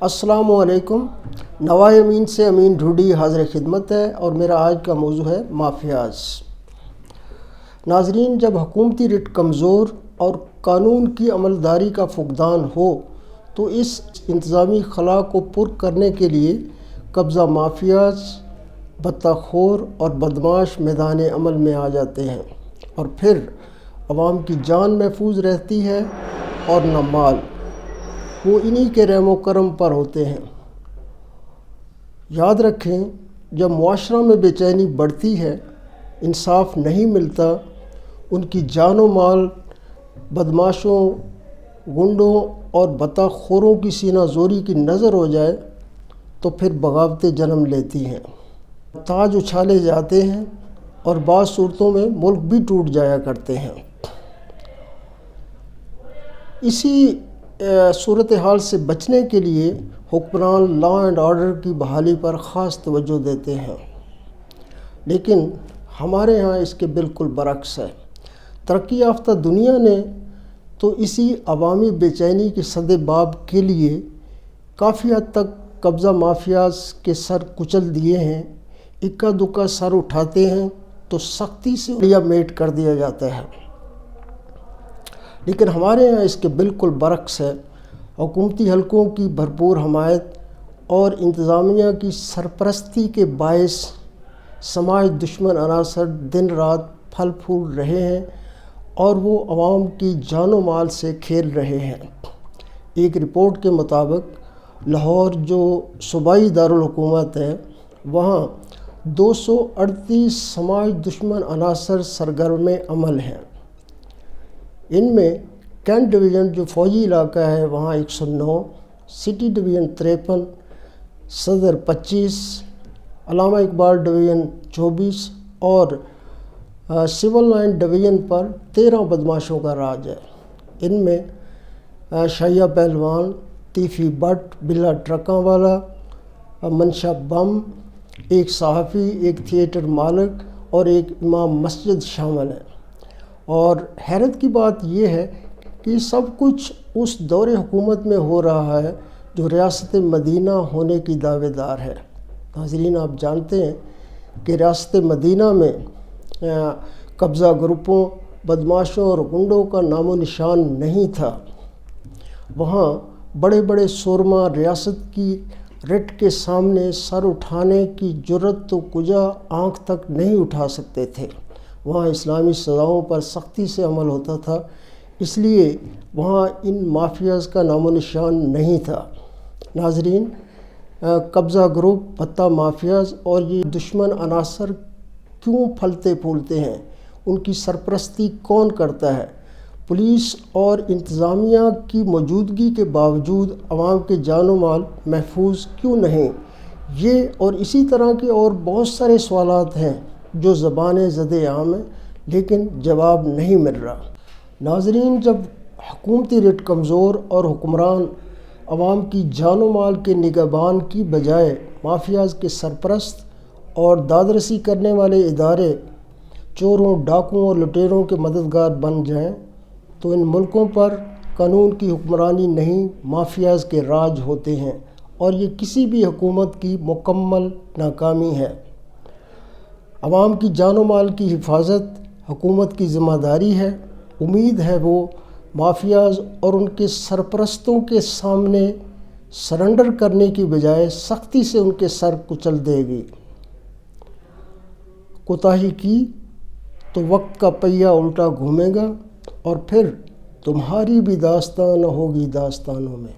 السلام علیکم۔ نوائے امین سے امین ڈھوڈی حاضر خدمت ہے اور میرا آج کا موضوع ہے مافیاز۔ ناظرین، جب حکومتی رٹ کمزور اور قانون کی عملداری کا فقدان ہو تو اس انتظامی خلا کو پر کرنے کے لیے قبضہ مافیاز، بطہ خور اور بدماش میدان عمل میں آ جاتے ہیں اور پھر عوام کی جان محفوظ رہتی ہے اور نہ مال۔ وہ انہی کے رحم و کرم پر ہوتے ہیں۔ یاد رکھیں، جب معاشرہ میں بے چینی بڑھتی ہے، انصاف نہیں ملتا، ان کی جان و مال بدماشوں، گنڈوں اور بطہ خوروں کی سینہ زوری کی نظر ہو جائے تو پھر بغاوتیں جنم لیتی ہیں، تاج اچھالے جاتے ہیں اور بعض صورتوں میں ملک بھی ٹوٹ جایا کرتے ہیں۔ اسی صورتحال سے بچنے کے لیے حکمران لا اینڈ آرڈر کی بحالی پر خاص توجہ دیتے ہیں، لیکن ہمارے ہاں اس کے بالکل برعکس ہے۔ ترقی یافتہ دنیا نے تو اسی عوامی بے چینی کے سد باب کے لیے کافی حد تک قبضہ مافیاز کے سر کچل دیے ہیں۔ اکا دکا سر اٹھاتے ہیں تو سختی سے لیا میٹ کر دیا جاتا ہے، لیکن ہمارے یہاں اس کے بالکل برعکس ہے۔ حکومتی حلقوں کی بھرپور حمایت اور انتظامیہ کی سرپرستی کے باعث سماج دشمن عناصر دن رات پھل پھول رہے ہیں اور وہ عوام کی جان و مال سے کھیل رہے ہیں۔ ایک رپورٹ کے مطابق لاہور جو صوبائی دارالحکومت ہے، وہاں 238 سماج دشمن عناصر سرگرم عمل ہیں۔ ان میں کینٹ ڈویژن جو فوجی علاقہ ہے وہاں 109، سٹی ڈویژن 53، صدر 25، علامہ اقبال ڈویژن 24 اور سول لائن ڈویژن پر 13 بدماشوں کا راج ہے۔ ان میں شاہیہ پہلوان، تیفی بٹ، بلا ٹرکاں والا، منشا بم، ایک صحافی، ایک تھیٹر مالک اور ایک امام مسجد شامل ہیں۔ اور حیرت کی بات یہ ہے کہ سب کچھ اس دور حکومت میں ہو رہا ہے جو ریاست مدینہ ہونے کی دعوے دار ہے۔ ناظرین، آپ جانتے ہیں کہ ریاست مدینہ میں قبضہ گروپوں، بدماشوں اور گنڈوں کا نام و نشان نہیں تھا۔ وہاں بڑے بڑے سورما ریاست کی رٹ کے سامنے سر اٹھانے کی جرت تو کجا آنکھ تک نہیں اٹھا سکتے تھے۔ وہاں اسلامی سزاؤں پر سختی سے عمل ہوتا تھا، اس لیے وہاں ان مافیاز کا نام و نشان نہیں تھا۔ ناظرین، قبضہ گروپ، بطہ مافیاز اور یہ دشمن عناصر کیوں پھلتے پھولتے ہیں؟ ان کی سرپرستی کون کرتا ہے؟ پولیس اور انتظامیہ کی موجودگی کے باوجود عوام کے جان و مال محفوظ کیوں نہیں؟ یہ اور اسی طرح کے اور بہت سارے سوالات ہیں جو زبان زد عام ہیں، لیکن جواب نہیں مل رہا۔ ناظرین، جب حکومتی رٹ کمزور اور حکمران عوام کی جان و مال کے نگہبان کی بجائے مافیاز کے سرپرست اور دادرسی کرنے والے ادارے چوروں، ڈاکوؤں اور لٹیروں کے مددگار بن جائیں تو ان ملکوں پر قانون کی حکمرانی نہیں، مافیاز کے راج ہوتے ہیں اور یہ کسی بھی حکومت کی مکمل ناکامی ہے۔ عوام کی جان و مال کی حفاظت حکومت کی ذمہ داری ہے۔ امید ہے وہ مافیاز اور ان کے سرپرستوں کے سامنے سرنڈر کرنے کی بجائے سختی سے ان کے سر کچل دے گی۔ کوتاہی کی تو وقت کا پہیہ الٹا گھومے گا اور پھر تمہاری بھی داستان ہوگی داستانوں میں۔